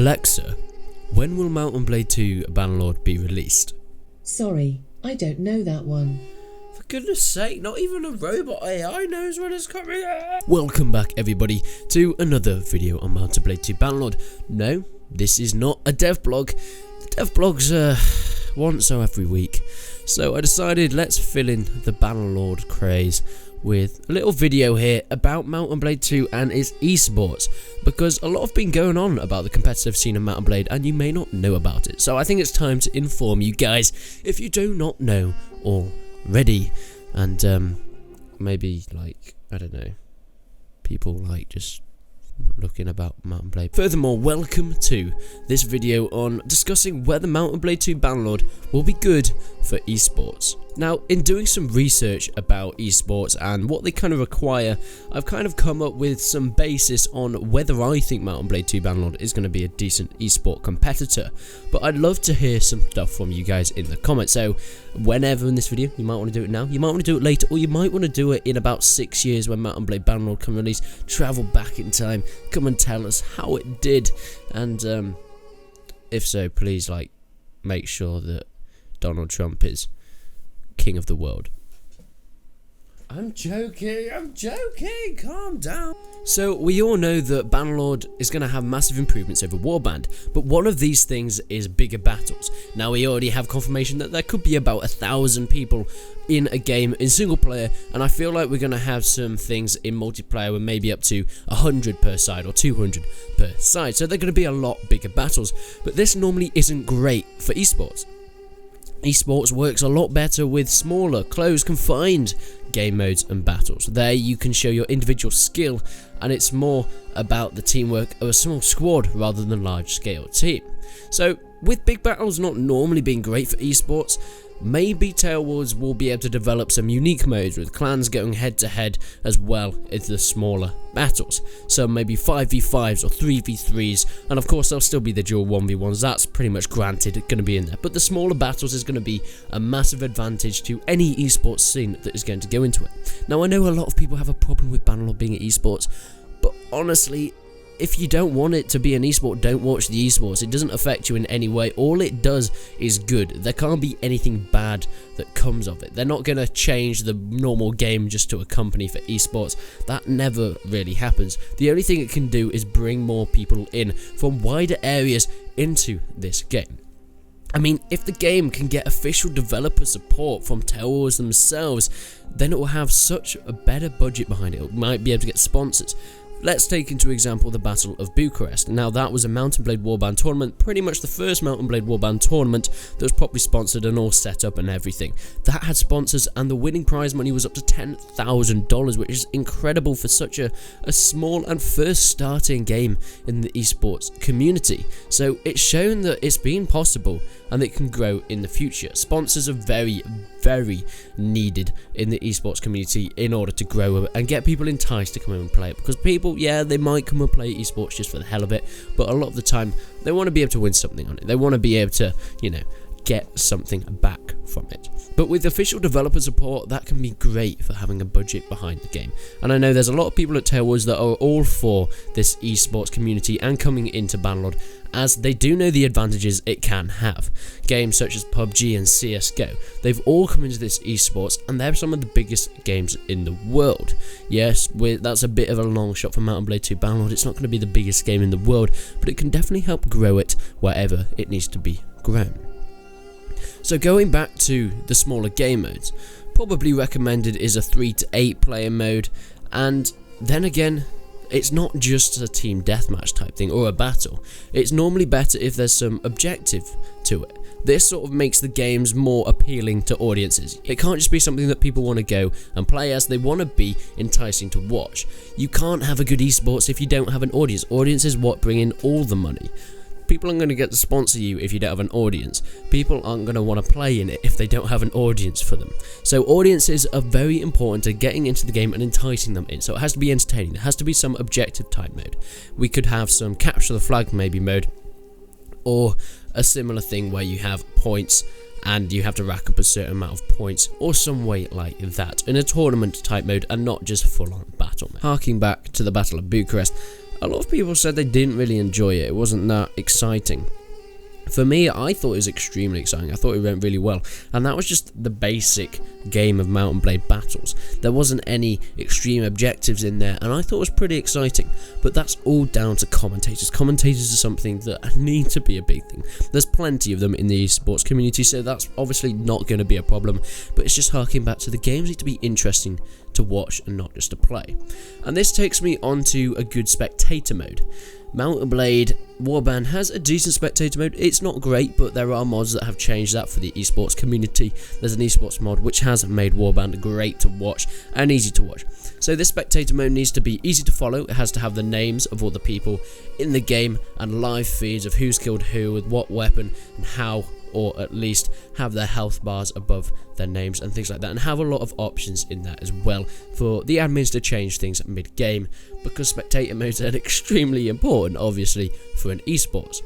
Alexa, when will Mount and Blade 2 Bannerlord be released? Sorry, I don't know that one. For goodness sake, not even a robot AI knows when it's coming out. Welcome back everybody to another video on Mount and Blade 2 Bannerlord. No, this is not a dev blog. The dev blogs once or every week. So I decided let's fill in the Bannerlord craze with a little video here about Mount and Blade 2 and its esports, because a lot have been going on about the competitive scene of Mount and Blade and you may not know about it. So I think it's time to inform you guys if you do not know already. And maybe, like, I don't know, people like just looking about Mount and Blade. Furthermore, welcome to this video on discussing whether Mount and Blade 2 Bannerlord will be good for esports. Now, in doing some research about esports and what they kind of require, I've kind of come up with some basis on whether I think Mount and Blade 2 Bannerlord is going to be a decent esport competitor. But I'd love to hear some stuff from you guys in the comments. So whenever in this video, you might want to do it now, you might want to do it later, or you might want to do it in about 6 years when Mount and Blade Bannerlord can release. Travel back in time, come and tell us how it did. And if so, please, like, make sure that Donald Trump is king of the world. I'm joking, calm down. So we all know that Bannerlord is going to have massive improvements over Warband, but one of these things is bigger battles. Now we already have confirmation that there could be about 1,000 people in a game in single player, and I feel like we're going to have some things in multiplayer with maybe up to 100 per side or 200 per side, so they're going to be a lot bigger battles, but this normally isn't great for esports. Esports works a lot better with smaller, closed, confined game modes and battles. There you can show your individual skill, and it's more about the teamwork of a small squad rather than a large-scale team. So, with big battles not normally being great for esports, maybe Tailwoods will be able to develop some unique modes with clans going head-to-head as well as the smaller battles. So maybe 5v5s or 3v3s, and of course there'll still be the dual 1v1s, that's pretty much granted going to be in there. But the smaller battles is going to be a massive advantage to any esports scene that is going to go into it. Now I know a lot of people have a problem with Bannerlord being at esports, but honestly, if you don't want it to be an esport, don't watch the esports. It doesn't affect you in any way. All it does is good. There can't be anything bad that comes of it. They're not going to change the normal game just to a company for esports. That never really happens. The only thing it can do is bring more people in from wider areas into this game. I mean, if the game can get official developer support from Tailwoods themselves, then it will have such a better budget behind it. It might be able to get sponsors. Let's take into example the Battle of Bucharest. Now that was a Mount and Blade Warband tournament, pretty much the first Mount and Blade Warband tournament that was properly sponsored and all set up and everything. That had sponsors and the winning prize money was up to $10,000, which is incredible for such a small and first starting game in the esports community. So it's shown that it's been possible and it can grow in the future. Sponsors are very, very needed in the esports community in order to grow and get people enticed to come in and play it, because people, yeah, they might come and play esports just for the hell of it, but a lot of the time they want to be able to win something on it. They want to be able to, you know, get something back from it. But with official developer support, that can be great for having a budget behind the game. And I know there's a lot of people at Tailwoods that are all for this esports community and coming into Bannerlord, as they do know the advantages it can have. Games such as PUBG and CSGO, they've all come into this esports and they're some of the biggest games in the world. Yes, that's a bit of a long shot for Mount and Blade 2 Bannerlord. It's not going to be the biggest game in the world, but it can definitely help grow it wherever it needs to be grown. So going back to the smaller game modes, probably recommended is a 3 to 8 player mode, and then again, it's not just a team deathmatch type thing or a battle. It's normally better if there's some objective to it. This sort of makes the games more appealing to audiences. It can't just be something that people want to go and play as, they want to be enticing to watch. You can't have a good esports if you don't have an audience. Audience is what bring in all the money. People aren't going to get to sponsor you if you don't have an audience. People aren't going to want to play in it if they don't have an audience for them. So audiences are very important to getting into the game and enticing them in. So it has to be entertaining. There has to be some objective type mode. We could have some capture the flag maybe mode, or a similar thing where you have points and you have to rack up a certain amount of points, or some way like that in a tournament type mode and not just full on battle mode. Harking back to the Battle of Bucharest, a lot of people said they didn't really enjoy it. It wasn't that exciting. For me, I thought it was extremely exciting. I thought it went really well, and that was just the basic game of Mount and Blade battles. There wasn't any extreme objectives in there, and I thought it was pretty exciting, but that's all down to commentators. Commentators are something that need to be a big thing. There's plenty of them in the esports community, so that's obviously not going to be a problem, but it's just harking back to the games need to be interesting to watch and not just to play. And this takes me on to a good spectator mode. Mount & Blade Warband has a decent spectator mode. It's not great, but there are mods that have changed that for the esports community. There's an esports mod which has made Warband great to watch and easy to watch. So this spectator mode needs to be easy to follow. It has to have the names of all the people in the game and live feeds of who's killed who with what weapon and how, or at least have their health bars above their names and things like that, and have a lot of options in that as well for the admins to change things mid-game, because spectator modes are extremely important, obviously, for an esports.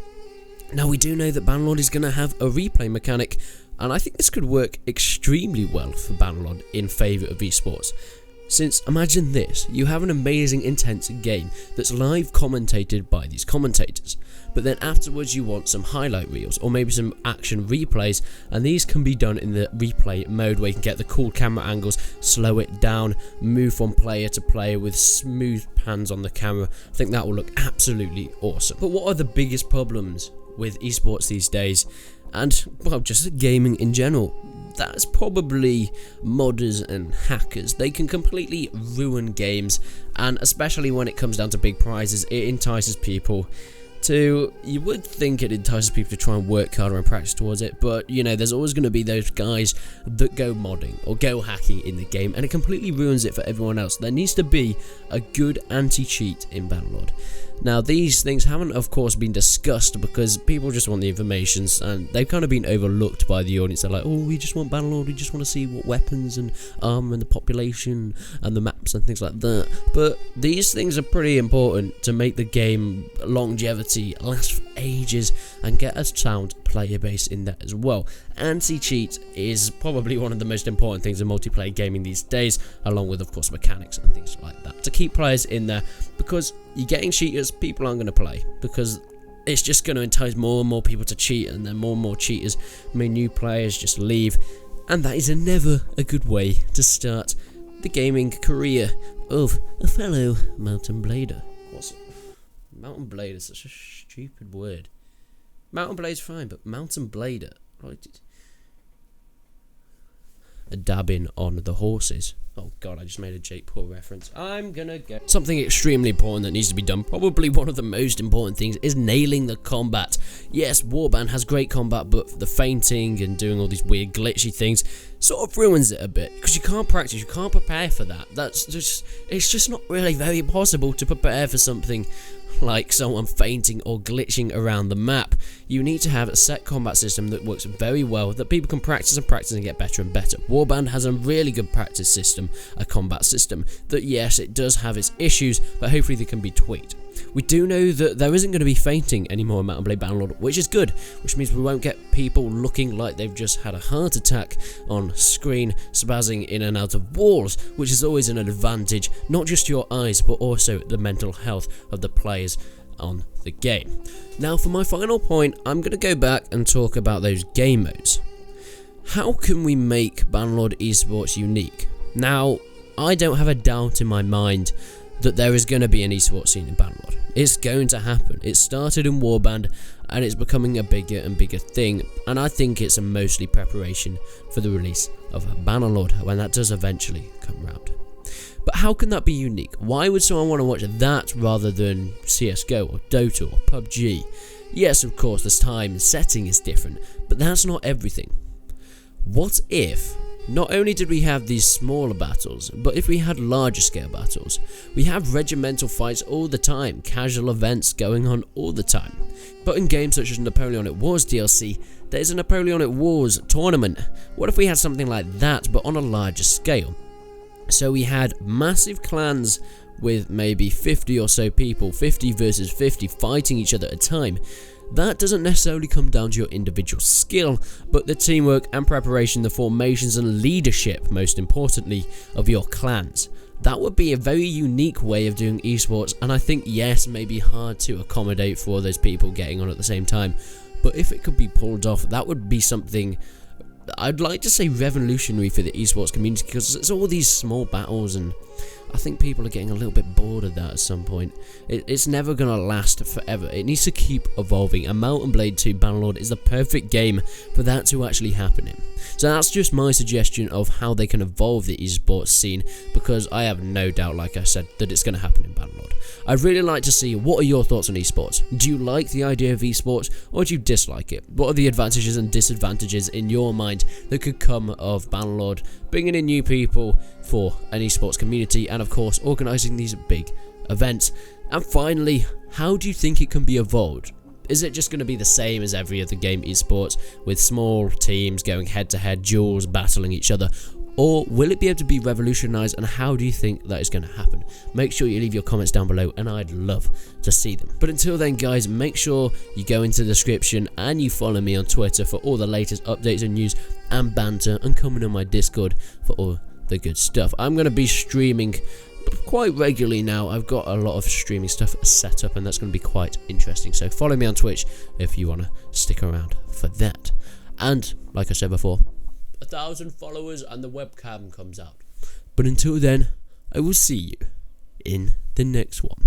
Now, we do know that Bannerlord is going to have a replay mechanic, and I think this could work extremely well for Bannerlord in favour of esports. Since, imagine this, you have an amazing, intense game that's live commentated by these commentators, but then afterwards you want some highlight reels, or maybe some action replays, and these can be done in the replay mode where you can get the cool camera angles, slow it down, move from player to player with smooth pans on the camera. I think that will look absolutely awesome. But what are the biggest problems with esports these days, and, well, just gaming in general? That's probably modders and hackers. They can completely ruin games, and especially when it comes down to big prizes, it entices people to, you would think it entices people to try and work harder and practice towards it, but you know, there's always going to be those guys that go modding or go hacking in the game, and it completely ruins it for everyone else. There needs to be a good anti-cheat in Bannerlord. Now, these things haven't, of course, been discussed because people just want the information, and they've kind of been overlooked by the audience. They're like, oh, we just want Bannerlord, we just want to see what weapons and armor and the population and the maps and things like that. But these things are pretty important to make the game longevity last for ages and get a sound player base in there as well. Anti-cheat is probably one of the most important things in multiplayer gaming these days, along with, of course, mechanics and things like that, to keep players in there, because you're getting cheaters, people aren't going to play, because it's just going to entice more and more people to cheat, and then more and more cheaters mean new players just leave, and that is never a good way to start the gaming career of a fellow Mountain Blader. What's it? Mountain Blade is such a stupid word. Mountain Blade's fine, but Mountain Blader, right? A dabbing on the horses. Oh god, I just made a Jake Paul reference. I'm gonna go. Something extremely important that needs to be done, probably one of the most important things, is nailing the combat. Yes, Warband has great combat, but the fainting and doing all these weird glitchy things sort of ruins it a bit, because you can't practice, you can't prepare for that. It's just not really very possible to prepare for something like someone fainting or glitching around the map. You need to have a set combat system that works very well, that people can practice and get better and better. Warband has a really good practice system, a combat system, that yes, it does have its issues, but hopefully they can be tweaked. We do know that there isn't going to be fainting anymore in Mount & Blade Bannerlord, which is good, which means we won't get people looking like they've just had a heart attack on screen, spazzing in and out of walls, which is always an advantage, not just to your eyes, but also the mental health of the players on the game. Now, for my final point, I'm going to go back and talk about those game modes. How can we make Bannerlord esports unique? Now, I don't have a doubt in my mind that there is going to be an esports scene in Bannerlord. It's going to happen. It started in Warband, and it's becoming a bigger and bigger thing, and I think it's a mostly preparation for the release of Bannerlord when that does eventually come round. But how can that be unique? Why would someone want to watch that rather than CSGO or Dota or PUBG? Yes, of course, the time and setting is different, but that's not everything. What if not only did we have these smaller battles, but if we had larger scale battles? We have regimental fights all the time, casual events going on all the time. But in games such as Napoleonic Wars DLC, there's a Napoleonic Wars tournament. What if we had something like that, but on a larger scale? So we had massive clans with maybe 50 or so people, 50 versus 50, fighting each other at a time. That doesn't necessarily come down to your individual skill, but the teamwork and preparation, the formations and leadership, most importantly, of your clans. That would be a very unique way of doing esports, and I think, yes, maybe hard to accommodate for all those people getting on at the same time, but if it could be pulled off, that would be something, I'd like to say, revolutionary for the esports community, because it's all these small battles, and I think people are getting a little bit bored of that at some point. It's never going to last forever. It needs to keep evolving, and Mount & Blade 2 Bannerlord is the perfect game for that to actually happen in. So that's just my suggestion of how they can evolve the esports scene, because I have no doubt, like I said, that it's going to happen in Bannerlord. I'd really like to see, what are your thoughts on esports? Do you like the idea of esports, or do you dislike it? What are the advantages and disadvantages in your mind that could come of Bannerlord, bringing in new people for an esports community, and of course organising these big events? And finally, how do you think it can be evolved? Is it just going to be the same as every other game esports, with small teams going head to head, duels, battling each other? Or will it be able to be revolutionised, and how do you think that is going to happen? Make sure you leave your comments down below, and I'd love to see them. But until then, guys, make sure you go into the description and you follow me on Twitter for all the latest updates and news and banter, and come in on my Discord for all the good stuff. I'm going to be streaming quite regularly now. I've got a lot of streaming stuff set up, and that's going to be quite interesting. So follow me on Twitch if you want to stick around for that. And like I said before, 1,000 followers and the webcam comes out. But until then, I will see you in the next one.